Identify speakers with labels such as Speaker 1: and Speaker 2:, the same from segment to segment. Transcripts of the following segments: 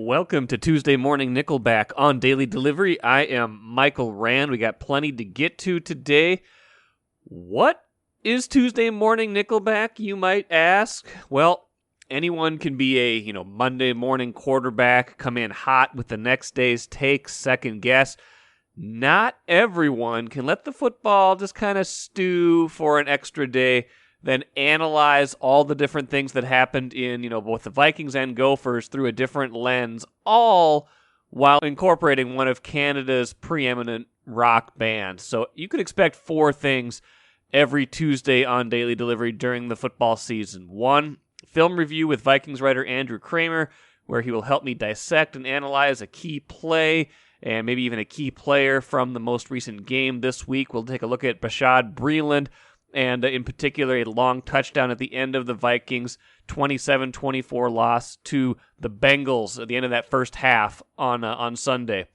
Speaker 1: Welcome to Tuesday Morning Nickelback on Daily Delivery. I am Michael Rand. We got plenty to get to today. What is Tuesday Morning Nickelback, you might ask? Well, anyone can be a, Monday morning quarterback, come in hot with the next day's take, second guess. Not everyone can let the football just kind of stew for an extra day, then analyze all the different things that happened in, both the Vikings and Gophers through a different lens, all while incorporating one of Canada's preeminent rock bands. So you could expect four things every Tuesday on Daily Delivery during the football season. One, film review with Vikings writer Andrew Krammer, where he will help me dissect and analyze a key play and maybe even a key player from the most recent game this week. We'll take a look at Bashaud Breeland, and in particular, a long touchdown at the end of the Vikings' 27-24 loss to the Bengals at the end of that first half on Sunday.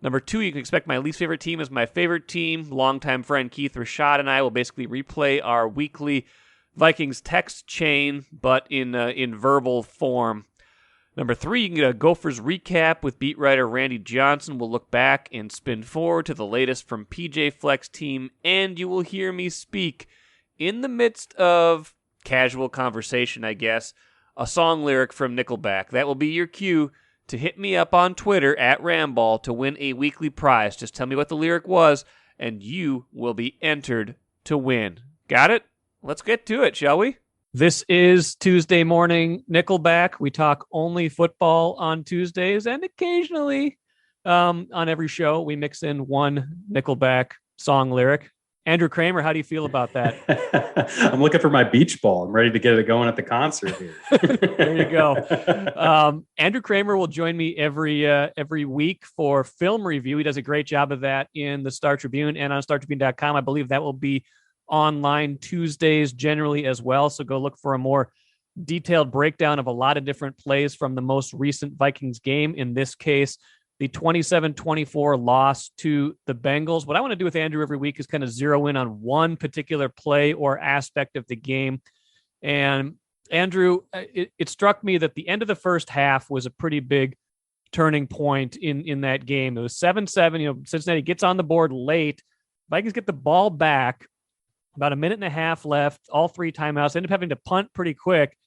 Speaker 1: Number two, you can expect my least favorite team is my favorite team. Longtime friend Keith Richotte and I will basically replay our weekly Vikings text chain, but in verbal form. Number three, you can get a Gophers recap with beat writer Randy Johnson. We'll look back and spin forward to the latest from PJ Fleck's team, and you will hear me speak in the midst of casual conversation, I guess, a song lyric from Nickelback. That will be your cue to hit me up on Twitter at Ramball to win a weekly prize. Just tell me what the lyric was, and you will be entered to win. Got it? Let's get to it, shall we? This is Tuesday Morning Nickelback. We talk only football on Tuesdays, and occasionally on every show we mix in one Nickelback song lyric. Andrew Krammer, how do you feel about that?
Speaker 2: I'm looking for my beach ball. I'm ready to get it going at the concert here.
Speaker 1: There you go. Andrew Krammer will join me every week for film review. He does a great job of that in the Star Tribune and on StarTribune.com. I believe that will be online Tuesdays generally as well. So go look for a more detailed breakdown of a lot of different plays from the most recent Vikings game. In this case, the 27-24 loss to the Bengals. What I want to do with Andrew every week is kind of zero in on one particular play or aspect of the game. And Andrew, it struck me that the end of the first half was a pretty big turning point in that game. It was 7-7. Cincinnati gets on the board late. Vikings get the ball back. About a minute and a half left, all three timeouts. End up having to punt pretty quick.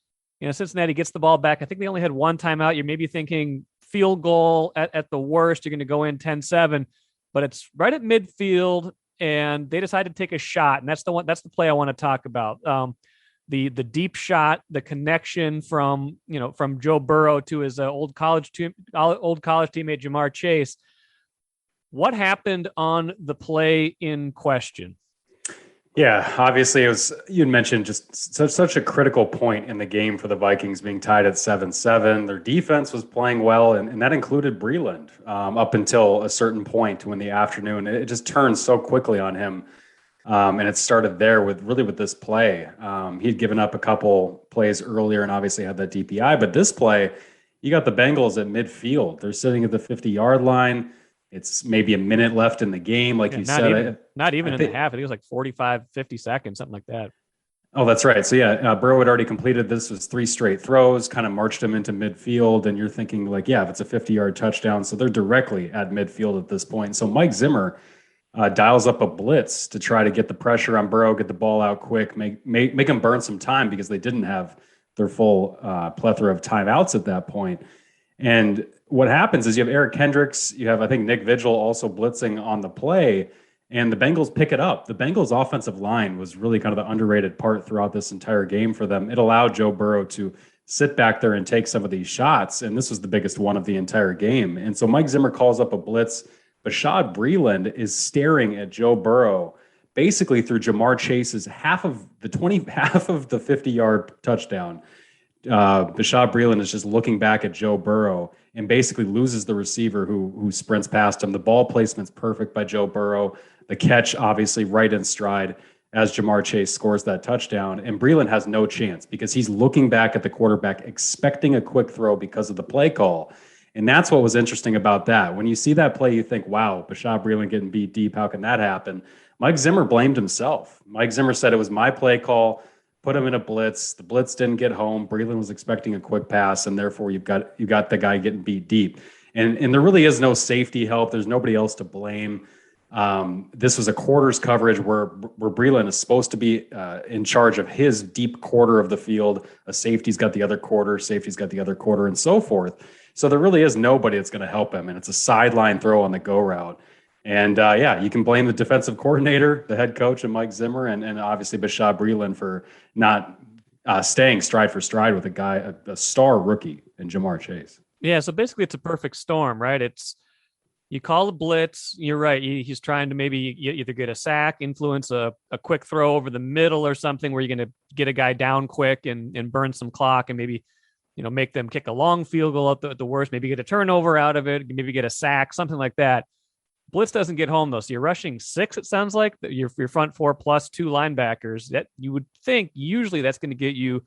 Speaker 1: Cincinnati gets the ball back. I think they only had one timeout. You're maybe thinking field goal at the worst. You're going to go in 10-7, but it's right at midfield, and they decided to take a shot, and that's the play I want to talk about. The deep shot, the connection from Joe Burrow to his old college teammate Ja'Marr Chase. What happened on the play in question?
Speaker 2: Yeah, obviously you'd mentioned just such a critical point in the game for the Vikings being tied at 7-7. Their defense was playing well, and that included Breeland up until a certain point when the afternoon, it just turned so quickly on him. And it started there with this play. He'd given up a couple plays earlier and obviously had that DPI, but this play, you got the Bengals at midfield. They're sitting at the 50-yard line. It's maybe a minute left in the game, like you said.
Speaker 1: Not even in the half. I think it was like 45, 50 seconds, something like that.
Speaker 2: Oh, that's right. So, Burrow had already completed this. Was 3 straight throws, kind of marched him into midfield. And you're thinking, if it's a 50-yard touchdown. So they're directly at midfield at this point. So Mike Zimmer dials up a blitz to try to get the pressure on Burrow, get the ball out quick, make him burn some time because they didn't have their full plethora of timeouts at that point. And what happens is you have Eric Kendricks, you have, I think, Nick Vigil also blitzing on the play, and the Bengals pick it up. The Bengals offensive line was really kind of the underrated part throughout this entire game for them. It allowed Joe Burrow to sit back there and take some of these shots, and this was the biggest one of the entire game. And so Mike Zimmer calls up a blitz. Bashaud Breeland is staring at Joe Burrow basically through Ja'Marr Chase's half of the 50-yard touchdown. Bashaud Breeland is just looking back at Joe Burrow and basically loses the receiver who sprints past him. The ball placement's perfect by Joe Burrow. The catch, obviously, right in stride as Ja'Marr Chase scores that touchdown. And Breeland has no chance because he's looking back at the quarterback, expecting a quick throw because of the play call. And that's what was interesting about that. When you see that play, you think, wow, Bashaud Breeland getting beat deep. How can that happen? Mike Zimmer blamed himself. Mike Zimmer said it was my play call. put him in a blitz. The blitz didn't get home. Breeland was expecting a quick pass, and therefore you got the guy getting beat deep. And there really is no safety help. There's nobody else to blame. This was a quarters coverage where Breeland is supposed to be in charge of his deep quarter of the field. A safety's got the other quarter, and so forth. So there really is nobody that's going to help him. And it's a sideline throw on the go route. And you can blame the defensive coordinator, the head coach, and Mike Zimmer, and obviously Bashaud Breeland for not staying stride for stride with a star rookie in Ja'Marr Chase.
Speaker 1: Yeah, so basically it's a perfect storm, right? You call a blitz. You're right. He's trying to maybe either get a sack, influence a quick throw over the middle or something where you're going to get a guy down quick and burn some clock and maybe, make them kick a long field goal at the worst, maybe get a turnover out of it, maybe get a sack, something like that. Blitz doesn't get home though. So you're rushing 6, it sounds like, your front 4 plus 2 linebackers. That you would think usually that's going to get you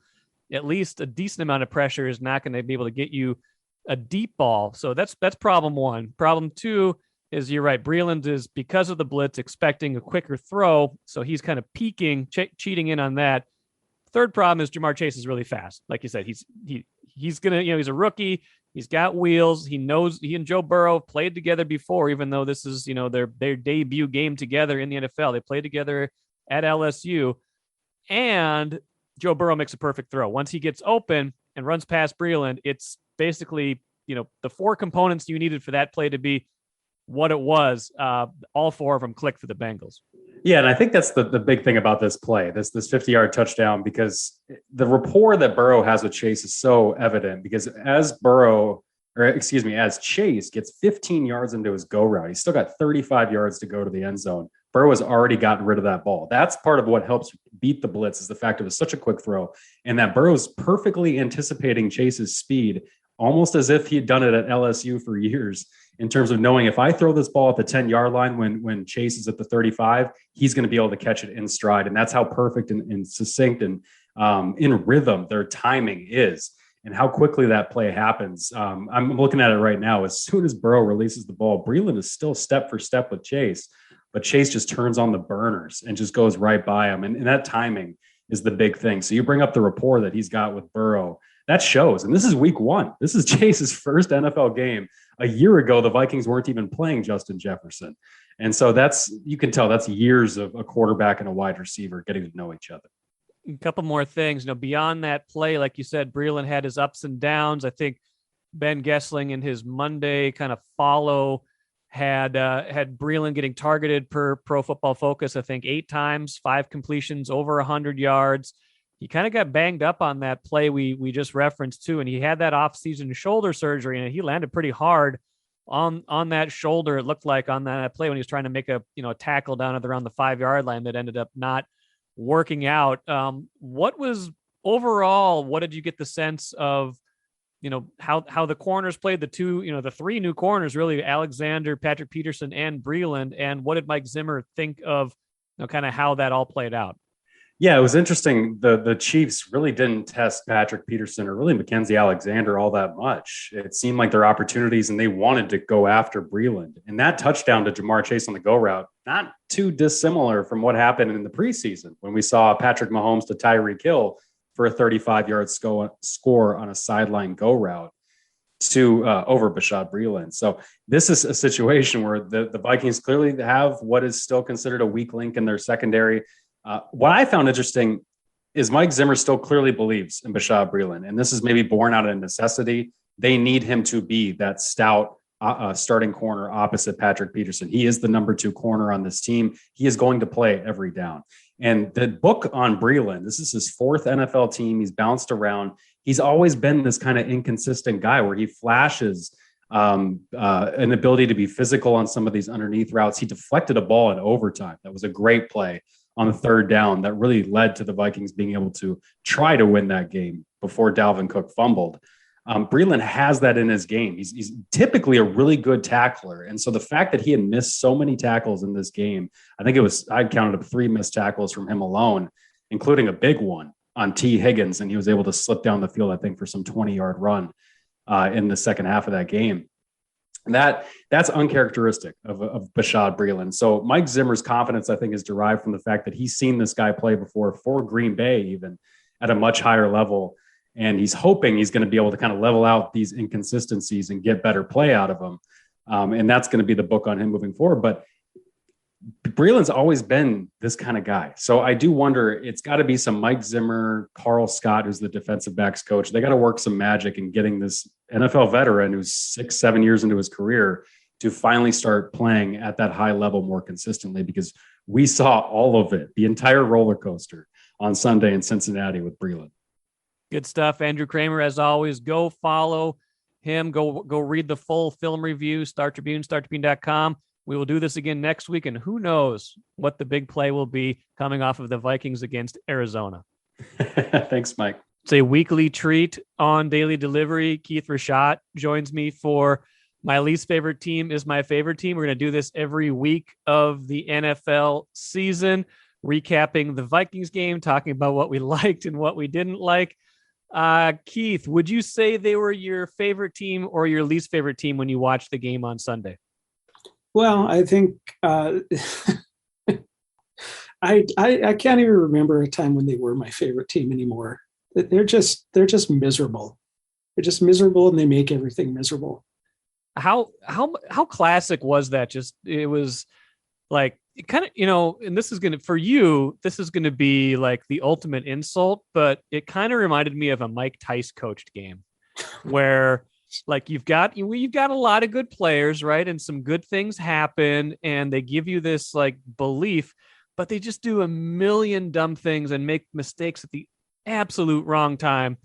Speaker 1: at least a decent amount of pressure, is not going to be able to get you a deep ball. So that's problem 1. Problem 2 is, you're right, Breeland is, because of the blitz, expecting a quicker throw. So he's kind of peeking, cheating in on that. Third problem is Ja'Marr Chase is really fast. Like you said, he's gonna, he's a rookie. He's got wheels. He knows, he and Joe Burrow played together before, even though this is, their debut game together in the NFL. They played together at LSU, and Joe Burrow makes a perfect throw. Once he gets open and runs past Breeland, it's basically, the 4 components you needed for that play to be what it was. All 4 of them clicked for the Bengals.
Speaker 2: Yeah, and I think that's the big thing about this play, this 50-yard touchdown, because the rapport that Burrow has with Chase is so evident, because as Chase gets 15 yards into his go route, he's still got 35 yards to go to the end zone. Burrow has already gotten rid of that ball. That's part of what helps beat the blitz, is the fact it was such a quick throw, and that Burrow's perfectly anticipating Chase's speed, almost as if he'd done it at LSU for years, in terms of knowing, if I throw this ball at the 10-yard line when Chase is at the 35, he's going to be able to catch it in stride. And that's how perfect and succinct and in rhythm their timing is, and how quickly that play happens. I'm looking at it right now. As soon as Burrow releases the ball, Breeland is still step for step with Chase, but Chase just turns on the burners and just goes right by him. And that timing is the big thing. So you bring up the rapport that he's got with Burrow. That shows. And this is week 1. This is Chase's first NFL game. A year ago, the Vikings weren't even playing Justin Jefferson. And so you can tell that's years of a quarterback and a wide receiver getting to know each other.
Speaker 1: A couple more things, beyond that play, like you said, Breeland had his ups and downs. I think Ben Gessling in his Monday kind of follow had Breeland getting targeted per Pro Football Focus, I think 8 times, 5 completions, over 100 yards. He kind of got banged up on that play we just referenced too, and he had that off-season shoulder surgery, and he landed pretty hard on that shoulder. It looked like on that play when he was trying to make a tackle down at around the 5-yard line that ended up not working out. What did you get the sense of, how the corners played, the 3 new corners, really, Alexander, Patrick Peterson, and Breeland, and what did Mike Zimmer think of, kind of how that all played out?
Speaker 2: Yeah, it was interesting. The Chiefs really didn't test Patrick Peterson or really Mackenzie Alexander all that much. It seemed like their opportunities, and they wanted to go after Breeland. And that touchdown to Ja'Marr Chase on the go route, not too dissimilar from what happened in the preseason when we saw Patrick Mahomes to Tyreek Hill for a 35-yard score on a sideline go route to over Bashaud Breeland. So this is a situation where the Vikings clearly have what is still considered a weak link in their secondary. What I found interesting is Mike Zimmer still clearly believes in Bashaud Breeland, and this is maybe born out of necessity. They need him to be that stout starting corner opposite Patrick Peterson. He is the number 2 corner on this team. He is going to play every down. And the book on Breeland, this is his 4th NFL team. He's bounced around. He's always been this kind of inconsistent guy where he flashes an ability to be physical on some of these underneath routes. He deflected a ball in overtime. That was a great play on the 3rd down that really led to the Vikings being able to try to win that game before Dalvin Cook fumbled. Breeland has that in his game. He's typically a really good tackler. And so the fact that he had missed so many tackles in this game, I counted up 3 missed tackles from him alone, including a big one on T. Higgins. And he was able to slip down the field, I think, for some 20-yard run in the second half of that game. And that's uncharacteristic of Bashaud Breeland. So Mike Zimmer's confidence, I think, is derived from the fact that he's seen this guy play before for Green Bay even. at a much higher level. And he's hoping he's going to be able to kind of level out these inconsistencies and get better play out of them. And that's going to be the book on him moving forward. But Breeland's always been this kind of guy. So I do wonder, it's got to be some Mike Zimmer, Carl Scott, who's the defensive backs coach. They got to work some magic in getting this NFL veteran who's 6-7 years into his career to finally start playing at that high level more consistently, because we saw all of it, the entire roller coaster on Sunday in Cincinnati with Breeland.
Speaker 1: Good stuff. Andrew Krammer, as always, go follow him. Go read the full film review, Star Tribune, startribune.com. We will do this again next week, and who knows what the big play will be coming off of the Vikings against Arizona.
Speaker 2: Thanks, Mike.
Speaker 1: It's a weekly treat on Daily Delivery. Keith Richotte joins me for My Least Favorite Team is My Favorite Team. We're going to do this every week of the NFL season, recapping the Vikings game, talking about what we liked and what we didn't like. Keith, would you say they were your favorite team or your least favorite team when you watched the game on Sunday?
Speaker 3: Well, I think I can't even remember a time when they were my favorite team anymore. They're just miserable. They're just miserable, and they make everything miserable.
Speaker 1: How classic was that? It was like kind of, and this is going to be like the ultimate insult, but it kind of reminded me of a Mike Tice coached game where like you've got a lot of good players, right? And some good things happen and they give you this like belief, but they just do a million dumb things and make mistakes at the absolute wrong time.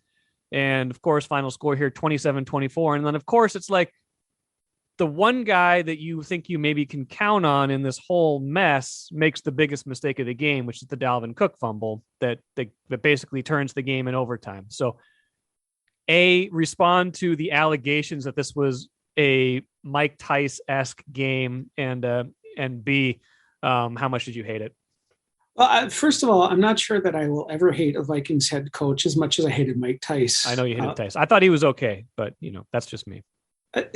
Speaker 1: And of course, final score here, 27-24. And then of course it's like the one guy that you think you maybe can count on in this whole mess makes the biggest mistake of the game, which is the Dalvin Cook fumble that basically turns the game in overtime. So A, respond to the allegations that this was a Mike Tice-esque game, and B, how much did you hate it?
Speaker 3: Well, first of all, I'm not sure that I will ever hate a Vikings head coach as much as I hated Mike Tice.
Speaker 1: I know you hated Tice. I thought he was okay, but that's just me.
Speaker 3: And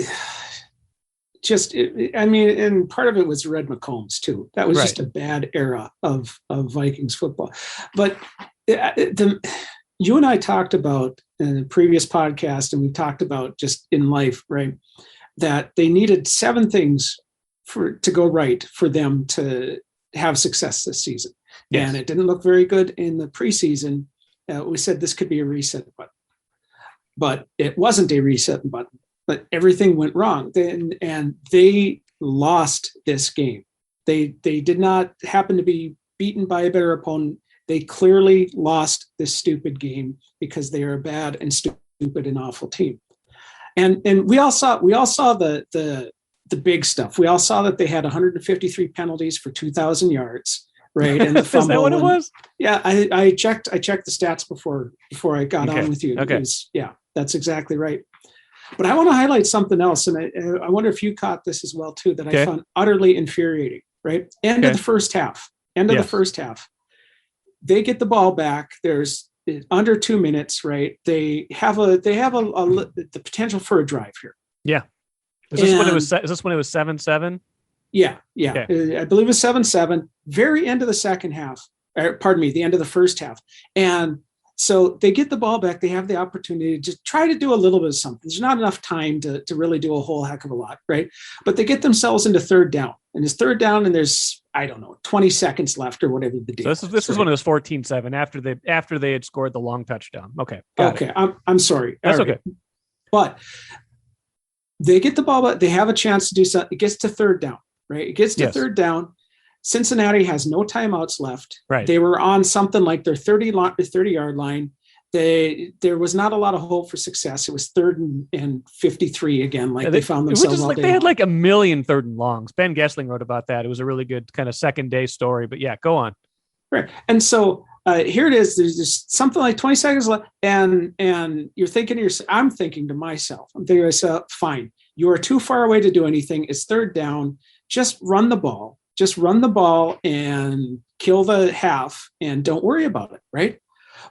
Speaker 3: part of it was Red McCombs too. That was just a bad era of Vikings football. But you and I talked about in the previous podcast, and we talked about just in life, right, that they needed 7 things to go right for them to have success this season. Yes. And it didn't look very good in the preseason. We said this could be a reset button, but it wasn't a reset button. But everything went wrong, and they lost this game. They did not happen to be beaten by a better opponent. They clearly lost this stupid game because they are a bad and stupid and awful team. And we all saw the big stuff. We all saw that they had 153 penalties for 2,000 yards, right? And the fumble.
Speaker 1: Is that what it was?
Speaker 3: Yeah, I checked the stats before I got on with you.
Speaker 1: Okay.
Speaker 3: That's exactly right. But I want to highlight something else, and I wonder if you caught this as well too, that I found utterly infuriating. Right, end of the first half. The first half, they get the ball back. There's under 2 minutes. Right, they have the potential for a drive here.
Speaker 1: Yeah, is this when it was 7-7?
Speaker 3: Yeah. Okay. I believe it was 7-7. Very end of the second half. The end of the first half, and so they get the ball back. They have the opportunity to just try to do a little bit of something. There's not enough time to really do a whole heck of a lot, right? But they get themselves into third down. And it's third down, and there's, 20 seconds left or whatever the deal.
Speaker 1: So this is when it was 14-7 after they had scored the long touchdown. Okay.
Speaker 3: Okay. I'm sorry.
Speaker 1: That's okay.
Speaker 3: But they get the ball back. They have a chance to do something. It gets to third down, right? It gets to third down. Cincinnati has no timeouts left.
Speaker 1: Right.
Speaker 3: They were on something like their 30-yard line. There was not a lot of hope for success. It was 3rd and 53 again. They found themselves all day
Speaker 1: they had like a million 3rd and longs. Ben Gessling wrote about that. It was a really good kind of second day story. But yeah, go on.
Speaker 3: Right. And so here it is. There's just something like 20 seconds left, and you're thinking I'm thinking to myself, fine. You are too far away to do anything. It's third down. Just run the ball. Just run the ball and kill the half and don't worry about it, right?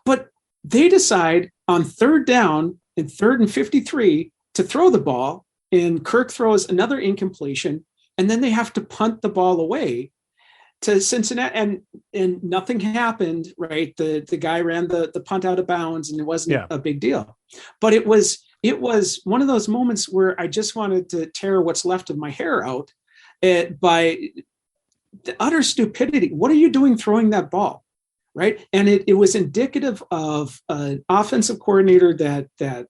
Speaker 3: But they decide on third down and 3rd and 53 to throw the ball, and Kirk throws another incompletion, and then they have to punt the ball away. to Cincinnati, and nothing happened, right? The guy ran the punt out of bounds, and it wasn't a big deal. But it was one of those moments where I just wanted to tear what's left of my hair out by the utter stupidity. What are you doing throwing that ball, right? And it was indicative of an offensive coordinator that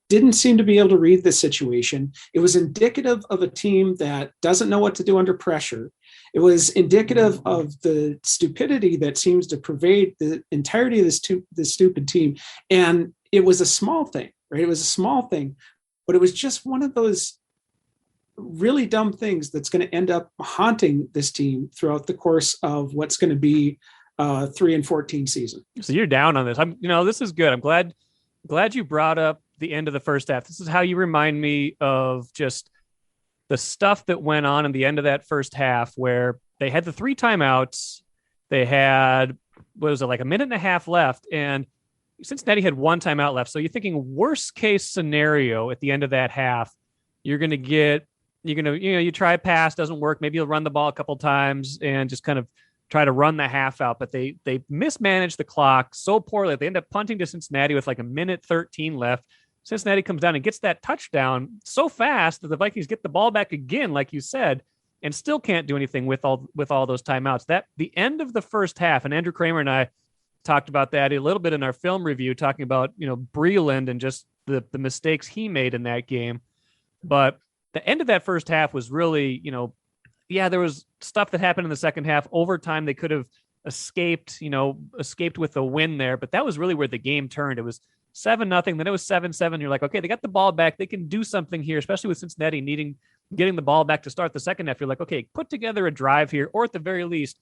Speaker 3: didn't seem to be able to read the situation. It was indicative of a team that doesn't know what to do under pressure. It was indicative of the stupidity that seems to pervade the entirety of this stupid team. And it was a small thing, right? It was a small thing, but it was just one of those really dumb things that's going to end up haunting this team throughout the course of what's going to be 3-14 season.
Speaker 1: So you're down on this. This is good. I'm glad you brought up the end of the first half. This is how you remind me of just the stuff that went on in the end of that first half, where they had the 3 timeouts. They had, like a minute and a half left, and Cincinnati had 1 timeout left. So you're thinking worst case scenario at the end of that half, you try a pass, doesn't work. Maybe you'll run the ball a couple times and just kind of try to run the half out, but they mismanaged the clock so poorly that they end up punting to Cincinnati with like a minute 13 left. Cincinnati comes down and gets that touchdown so fast that the Vikings get the ball back again, like you said, and still can't do anything with all those timeouts. That the end of the first half, and Andrew Krammer and I talked about that a little bit in our film review, talking about Breeland and just the mistakes he made in that game. But the end of that first half was really, there was stuff that happened in the second half. Overtime, they could have escaped with a win there, but that was really where the game turned. It was 7-0, then it was 7-7. You're like, okay, they got the ball back. They can do something here, especially with Cincinnati getting the ball back to start the second half. You're like, okay, put together a drive here, or at the very least,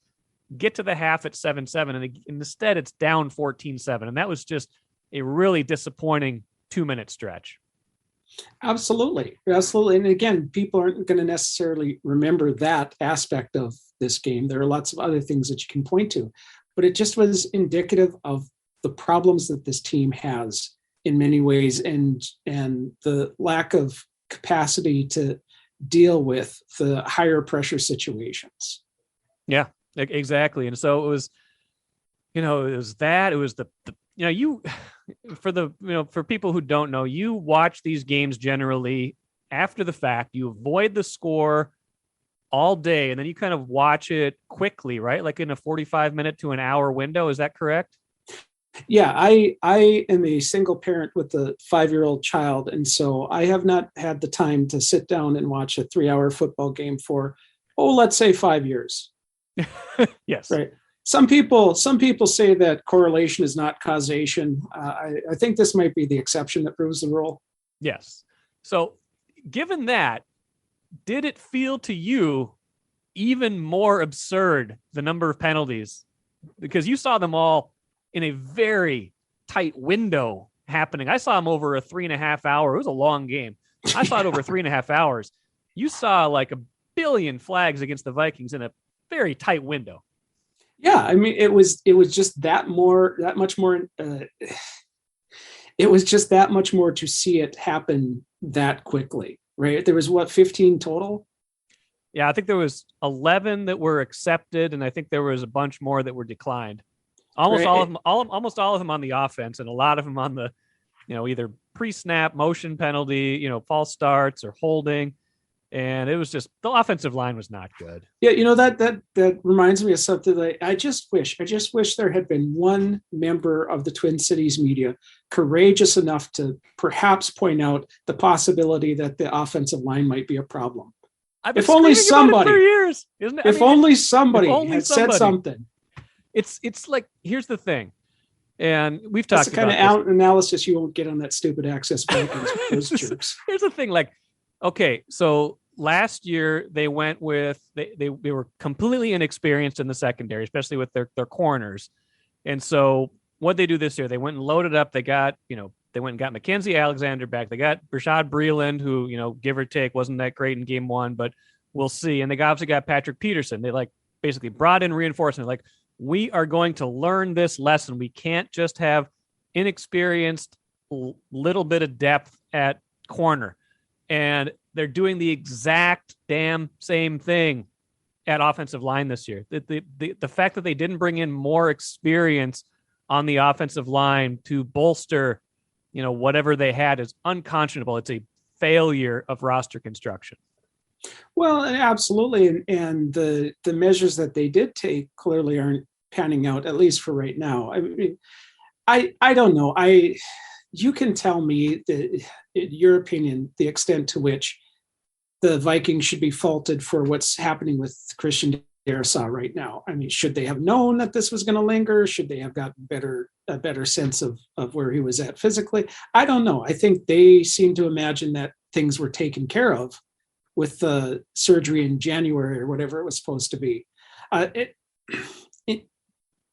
Speaker 1: get to the half at 7-7. And instead, it's down 14-7. And that was just a really disappointing 2-minute stretch.
Speaker 3: Absolutely. And again, people aren't going to necessarily remember that aspect of this game. There are lots of other things that you can point to, but it just was indicative of the problems that this team has in many ways, and the lack of capacity to deal with the higher pressure situations.
Speaker 1: Yeah, exactly. And so it was for people who don't know, you watch these games generally after the fact. You avoid the score all day, and then you kind of watch it quickly, right? Like in a 45-minute to an hour window. Is that correct?
Speaker 3: Yeah, I am a single parent with a 5-year-old child, and so I have not had the time to sit down and watch a 3-hour football game for, let's say 5 years.
Speaker 1: Yes.
Speaker 3: Right. Some people say that correlation is not causation. I think this might be the exception that proves the rule.
Speaker 1: Yes. So given that, did it feel to you even more absurd, the number of penalties? Because you saw them all in a very tight window happening. I saw them over a 3.5 hour. It was a long game. I saw it over 3.5 hours. You saw like a billion flags against the Vikings in a very tight window.
Speaker 3: Yeah, I mean, it was just that much more. It was just that much more to see it happen that quickly, right? There was 15 total.
Speaker 1: Yeah, I think there was 11 that were accepted, and I think there was a bunch more that were declined. Almost all of them on the offense, and a lot of them on the, either pre-snap motion penalty, false starts or holding. And it was just, the offensive line was not good.
Speaker 3: Yeah, that reminds me of something that I just wish there had been one member of the Twin Cities media courageous enough to perhaps point out the possibility that the offensive line might be a problem.
Speaker 1: If only somebody for years, isn't it?
Speaker 3: If only somebody had said something.
Speaker 1: It's like, here's the thing, and we've talked about
Speaker 3: the kind of analysis you won't get on that stupid Access Vikings with those jerks.
Speaker 1: Here's the thing, like, okay, so last year they went with they were completely inexperienced in the secondary, especially with their corners, and so what they do this year, they went and loaded up. They got they went and got Mackenzie Alexander back. They got Bashaud Breeland, who give or take wasn't that great in game one, but we'll see. And they obviously got Patrick Peterson. They basically brought in reinforcement. We are going to learn this lesson. We can't just have inexperienced little bit of depth at corner. And they're doing the exact damn same thing at offensive line this year. The fact that they didn't bring in more experience on the offensive line to bolster, whatever they had is unconscionable. It's a failure of roster construction.
Speaker 3: Well, absolutely. And the measures that they did take clearly aren't panning out, at least for right now. I mean, I don't know. You can tell me in your opinion, the extent to which the Vikings should be faulted for what's happening with Christian Darrisaw right now. I mean, should they have known that this was going to linger? Should they have got a better sense of where he was at physically? I don't know. I think they seem to imagine that things were taken care of with the surgery in January or whatever it was supposed to be.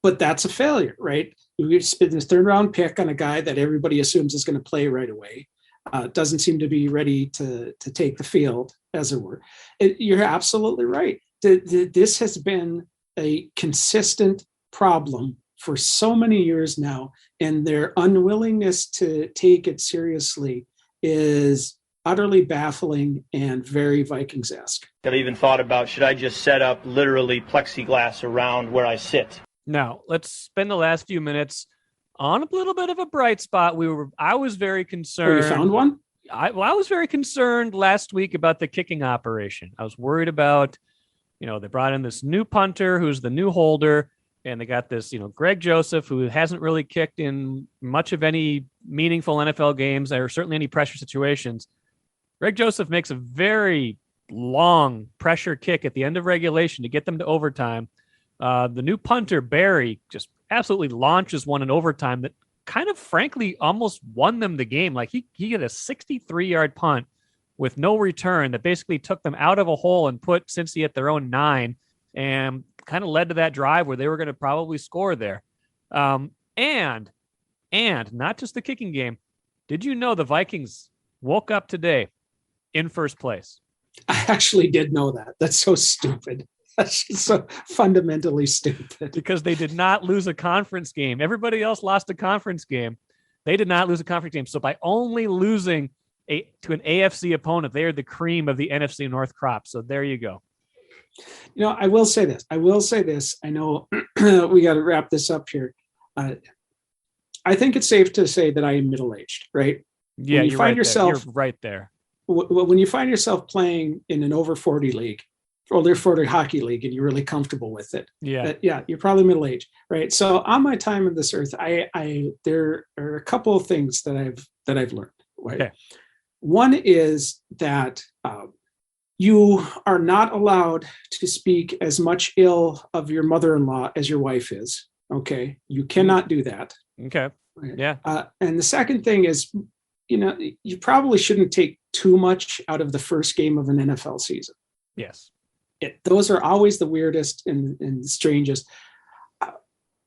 Speaker 3: But that's a failure, right? You spend this third round pick on a guy that everybody assumes is going to play right away. Doesn't seem to be ready to take the field, as it were. You're absolutely right. This has been a consistent problem for so many years now, and their unwillingness to take it seriously is utterly baffling and very Vikings-esque.
Speaker 4: I've even thought about, should I just set up literally plexiglass around where I sit?
Speaker 1: Now, let's spend the last few minutes on a little bit of a bright spot. I was very concerned.
Speaker 3: Oh, you found one?
Speaker 1: I was very concerned last week about the kicking operation. I was worried about, they brought in this new punter who's the new holder, and they got this, Greg Joseph, who hasn't really kicked in much of any meaningful NFL games or certainly any pressure situations. Greg Joseph makes a very long pressure kick at the end of regulation to get them to overtime. The new punter, Barry, just absolutely launches one in overtime that kind of, frankly, almost won them the game. Like he had a 63-yard punt with no return that basically took them out of a hole and put Cincy at their own 9 and kind of led to that drive where they were going to probably score there. And not just the kicking game. Did you know the Vikings woke up today in first place?
Speaker 3: I actually did know that. That's so stupid. That's just so fundamentally stupid.
Speaker 1: Because they did not lose a conference game. Everybody else lost a conference game. They did not lose a conference game. So by only losing to an AFC opponent, they are the cream of the NFC North crop. So there you go.
Speaker 3: I will say this. I know we got to wrap this up here. I think it's safe to say that I am middle-aged, right?
Speaker 1: Yeah,
Speaker 3: when you find yourself
Speaker 1: you're right there.
Speaker 3: When you find yourself playing in an over 40 league, older 40 hockey league, and you're really comfortable with it. Yeah, you're probably middle-aged, right? So on my time on this earth, there are a couple of things that I've learned. Right? Okay. One is that you are not allowed to speak as much ill of your mother-in-law as your wife is. Okay, you cannot do that.
Speaker 1: Okay.
Speaker 3: Right?
Speaker 1: Yeah.
Speaker 3: And the second thing is, you probably shouldn't take too much out of the first game of an NFL season.
Speaker 1: Yes.
Speaker 3: Those are always the weirdest and strangest.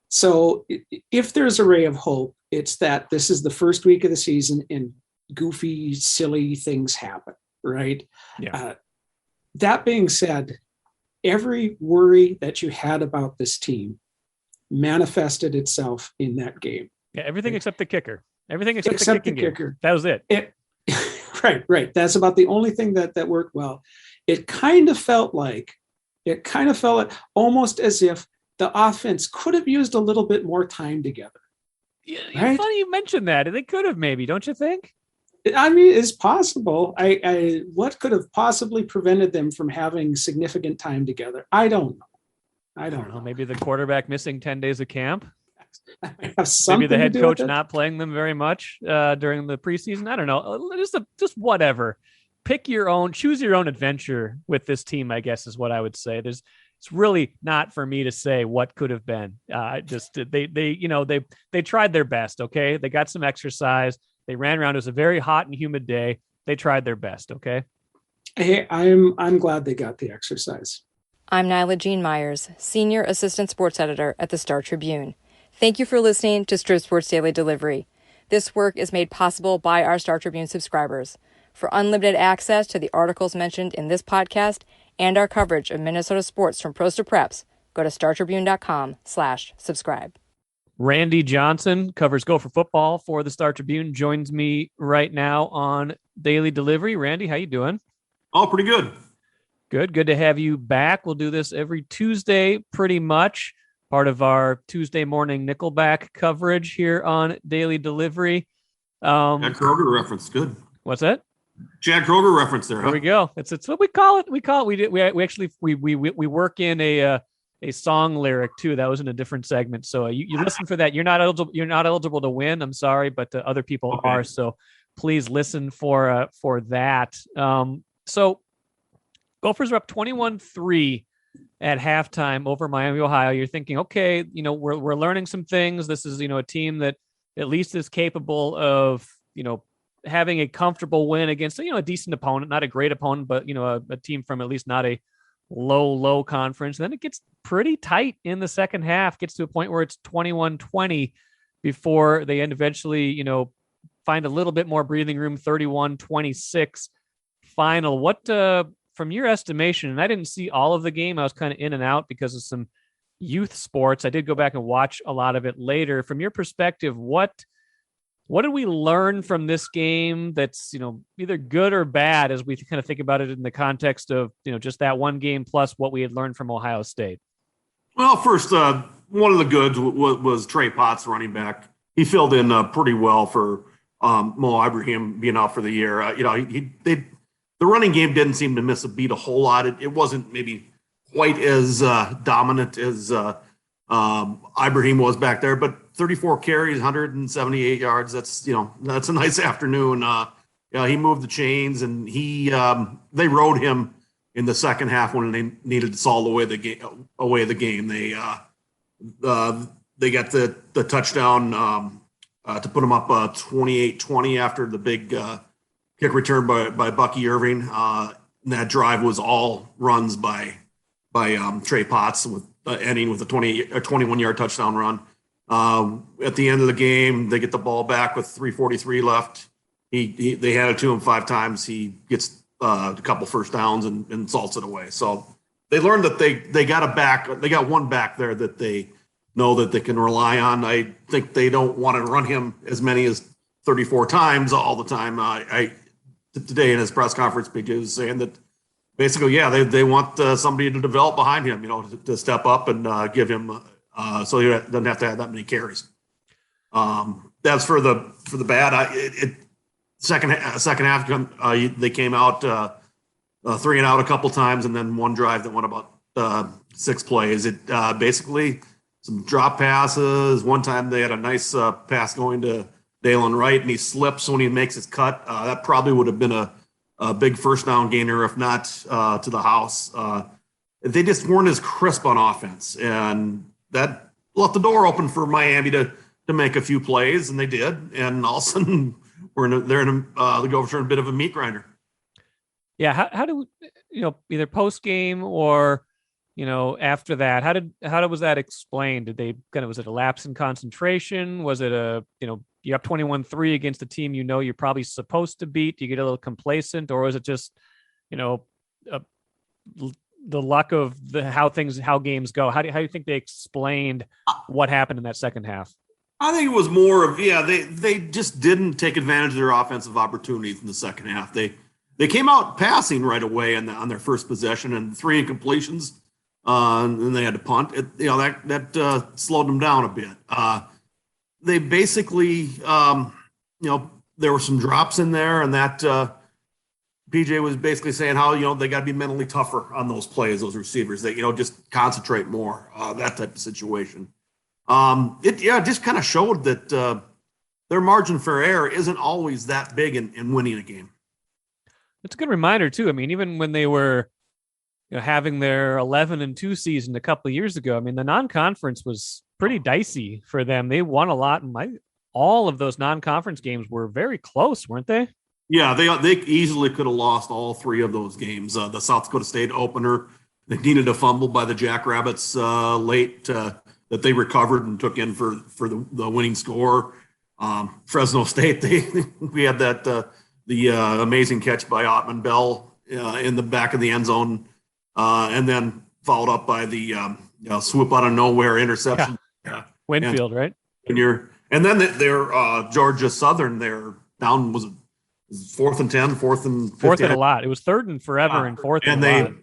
Speaker 3: So if there's a ray of hope, it's that this is the first week of the season and goofy, silly things happen, right?
Speaker 1: Yeah.
Speaker 3: That being said, every worry that you had about this team manifested itself in that game.
Speaker 1: Yeah, everything except the kicker. Everything except the kicker. That was it.
Speaker 3: Right. That's about the only thing that worked well. It kind of felt almost as if the offense could have used a little bit more time together.
Speaker 1: Yeah, right? Funny you mentioned that. They could have maybe, don't you think?
Speaker 3: I mean, it's possible. What could have possibly prevented them from having significant time together? I don't know.
Speaker 1: Maybe the quarterback missing 10 days of camp.
Speaker 3: Maybe
Speaker 1: the head coach not playing them very much during the preseason. I don't know. Just whatever. Pick your own, choose your own adventure with this team, I guess is what I would say. It's really not for me to say what could have been. They tried their best. Okay. They got some exercise. They ran around. It was a very hot and humid day. They tried their best. Okay.
Speaker 3: Hey, I'm glad they got the exercise.
Speaker 5: I'm Nyla Jean Myers, Senior Assistant Sports Editor at the Star Tribune. Thank you for listening to Strip Sports Daily Delivery. This work is made possible by our Star Tribune subscribers. For unlimited access to the articles mentioned in this podcast and our coverage of Minnesota sports from pros to preps, go to startribune.com/subscribe.
Speaker 1: Randy Johnson covers Gopher football for the Star Tribune, joins me right now on Daily Delivery. Randy, how you doing?
Speaker 6: Oh, pretty good.
Speaker 1: Good to have you back. We'll do this every Tuesday, pretty much. Part of our Tuesday morning Nickelback coverage here on Daily Delivery.
Speaker 6: Chad Kroger reference, good.
Speaker 1: What's that?
Speaker 6: Chad Kroger reference there.
Speaker 1: There we go. It's what we call it. We actually work in a song lyric too. That was in a different segment. So you listen for that. You're not eligible. You're not eligible to win. I'm sorry, but other people are. So please listen for that. So Gophers are up 21-3 at halftime over Miami, Ohio. You're thinking, okay, we're learning some things. This is, a team that at least is capable of, having a comfortable win against, a decent opponent, not a great opponent, but, a team from at least not a low conference. Then it gets pretty tight in the second half, gets to a point where it's 21-20 before they eventually, find a little bit more breathing room, 31-26 final. What, from your estimation, and I didn't see all of the game, I was kind of in and out because of some youth sports. I did go back and watch a lot of it later. From your perspective, what did we learn from this game that's, either good or bad as we kind of think about it in the context of, just that one game plus what we had learned from Ohio State? Well,
Speaker 6: first, one of the goods was Trey Potts, running back. He filled in pretty well for Mo Ibrahim being out for the year. The running game didn't seem to miss a beat a whole lot. It wasn't maybe quite as dominant as Ibrahim was back there, but 34 carries, 178 yards. That's a nice afternoon. He moved the chains, and they rode him in the second half when they needed to solve away the game. They got the touchdown to put them up 28-20 after the big kick return by Bucky Irving. And that drive was all runs by Trey Potts, with ending with a 21-yard touchdown run. At the end of the game, they get the ball back with 3:43 left. They had it to him 5 times. He gets a couple first downs and salts it away. So they learned that they got a back. They got one back there that they know that they can rely on. I think they don't want to run him as many as 34 times all the time. Today in his press conference, PJ was saying that basically, they want somebody to develop behind him, to step up and give him so he doesn't have to have that many carries. That's for the bad. Second half, they came out 3 and out a couple times, and then one drive that went about 6 plays. It basically some drop passes. One time they had a nice pass going to Dalen Wright, and he slips when he makes his cut. That probably would have been a big first down gainer, if not to the house. They just weren't as crisp on offense, and that left the door open for Miami to make a few plays, and they did. And all of a sudden, the Gophers are in a bit of a meat grinder.
Speaker 1: Yeah, how do either post game or after that, how was that explained? Did they was it a lapse in concentration? Was it you're up 21-3 against a team you're probably supposed to beat? Do you get a little complacent, or is it just the luck of how games go? How do you think they explained what happened in that second half?
Speaker 6: I think it was more of they just didn't take advantage of their offensive opportunities in the second half. They came out passing right away on their first possession, and 3 incompletions, and then they had to punt. That slowed them down a bit. They basically, there were some drops in there, and that PJ was basically saying how they got to be mentally tougher on those plays, those receivers. They just concentrate more, that type of situation. It just kind of showed that their margin for error isn't always that big in winning a game.
Speaker 1: It's a good reminder too. I mean, even when they were having their 11-2 season a couple of years ago, I mean, the non-conference was pretty dicey for them. They won a lot, and all of those non-conference games were very close, weren't they?
Speaker 6: Yeah, they easily could have lost all 3 of those games. The South Dakota State opener, they needed a fumble by the Jackrabbits late that they recovered and took in for the winning score. Fresno State, we had that the amazing catch by Ottman Bell in the back of the end zone, and then followed up by the swoop out of nowhere interception.
Speaker 1: Yeah. Winfield, right?
Speaker 6: And then their Georgia Southern, their down was 4th and 10, 4th and 15.
Speaker 1: 4th and a lot. It was 3rd and forever and 4th and a lot.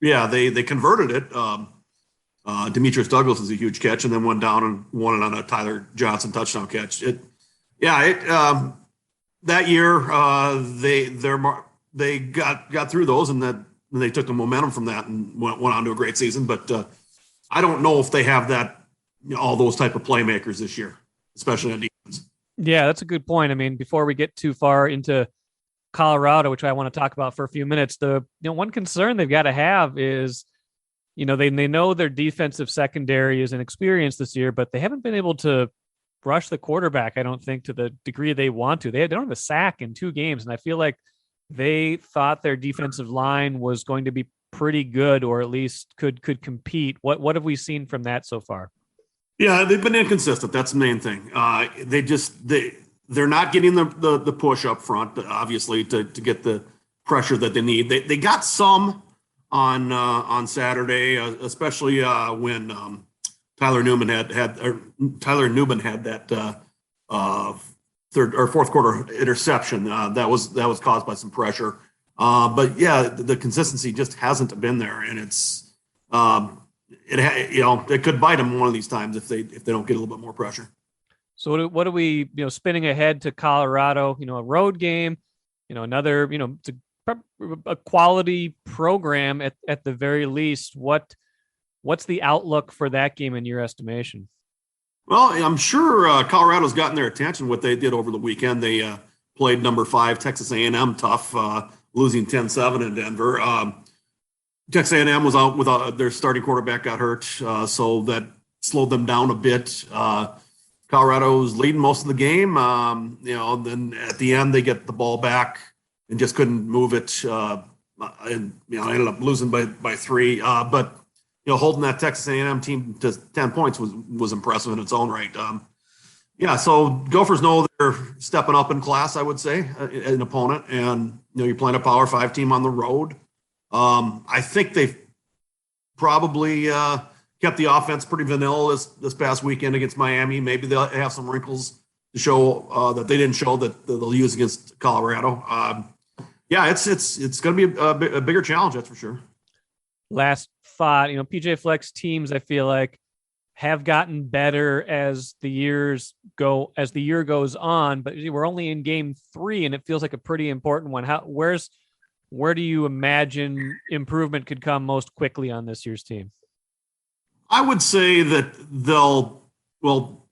Speaker 6: Yeah, they converted it. Demetrius Douglas is a huge catch, and then went down and won it on a Tyler Johnson touchdown catch. That year they got through those, and that they took the momentum from that and went on to a great season. But I don't know if they have that, all those type of playmakers this year, especially on defense.
Speaker 1: Yeah, that's a good point. I mean, before we get too far into Colorado, which I want to talk about for a few minutes, the one concern they've got to have is, they know their defensive secondary is inexperienced this year, but they haven't been able to rush the quarterback, I don't think, to the degree they want to. They don't have a sack in 2 games, and I feel like they thought their defensive line was going to be pretty good, or at least could compete. What have we seen from that so far?
Speaker 6: Yeah, they've been inconsistent. That's the main thing. They're not getting the push up front, obviously, to get the pressure that they need. They got some on Saturday, especially when Tyler Newman had that third or fourth quarter interception that was caused by some pressure. But yeah, the consistency just hasn't been there, and it could bite them one of these times if they don't get a little bit more pressure.
Speaker 1: So what are we, spinning ahead to Colorado, a road game, another, it's a quality program at the very least. What's the outlook for that game in your estimation?
Speaker 6: Well, I'm sure Colorado's gotten their attention, what they did over the weekend. They played number 5 Texas A&M tough, losing 10-7 in Denver. Texas A&M was out with their starting quarterback got hurt, so that slowed them down a bit. Colorado was leading most of the game. Then at the end they get the ball back and just couldn't move it. And ended up losing by 3. But holding that Texas A&M team to 10 points was impressive in its own right. So Gophers know they're stepping up in class, I would say, an opponent, and you're playing a Power 5 team on the road. I think they've probably kept the offense pretty vanilla this past weekend against Miami. Maybe they'll have some wrinkles to show that they didn't show that they'll use against Colorado. It's going to be a bigger challenge, that's for sure. Last
Speaker 1: thought, PJ Fleck's teams, I feel like, have gotten better as the year goes on, but we're only in game 3, and it feels like a pretty important one. Where do you imagine improvement could come most quickly on this year's team?
Speaker 6: I would say that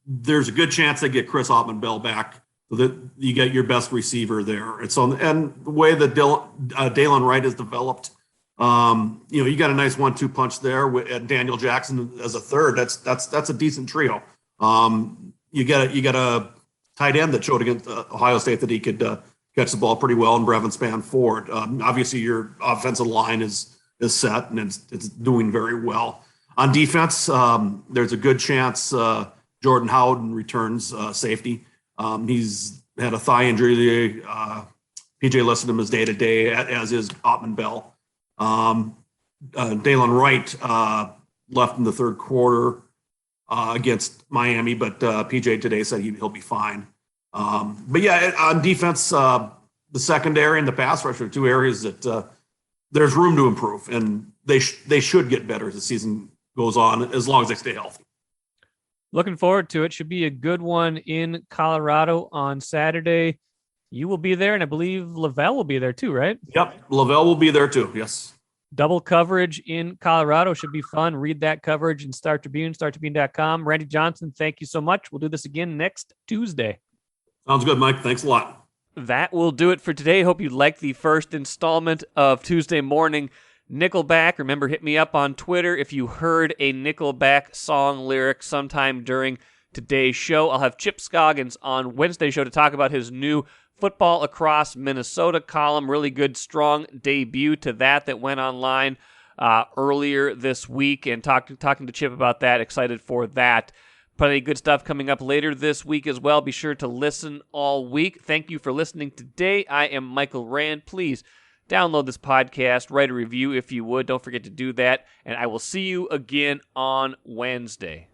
Speaker 6: there's a good chance they get Chris Ottman-Bell back, so that you get your best receiver there. And the way that Dalen Wright has developed, you got a nice 1-2 punch there with Daniel Jackson as a third. That's a decent trio. You got a tight end that showed against Ohio State that he could catch the ball pretty well, and Brevin Spann-Ford. Obviously, your offensive line is set, and it's doing very well. On defense, there's a good chance Jordan Howden returns safety. He's had a thigh injury. PJ listed him as day-to-day, as is Ottman-Bell. Dalen Wright left in the third quarter against Miami, but PJ today said he'll be fine. On defense, the secondary and the pass rush are 2 areas that there's room to improve, and they should get better as the season goes on, as long as they stay healthy.
Speaker 1: Looking forward to it. Should be a good one in Colorado on Saturday. You will be there, and I believe Lavelle will be there too, right?
Speaker 6: Yep, Lavelle will be there too, yes.
Speaker 1: Double coverage in Colorado should be fun. Read that coverage in Star Tribune, StarTribune.com. Randy Johnson, thank you so much. We'll do this again next Tuesday.
Speaker 6: Sounds good, Mike. Thanks a lot.
Speaker 1: That will do it for today. Hope you liked the first installment of Tuesday Morning Nickelback. Remember, hit me up on Twitter if you heard a Nickelback song lyric sometime during today's show. I'll have Chip Scoggins on Wednesday's show to talk about his new Football Across Minnesota column. Really good, strong debut to that went online earlier this week, and talking to Chip about that. Excited for that. Plenty of good stuff coming up later this week as well. Be sure to listen all week. Thank you for listening today. I am Michael Rand. Please download this podcast, write a review if you would. Don't forget to do that, and I will see you again on Wednesday.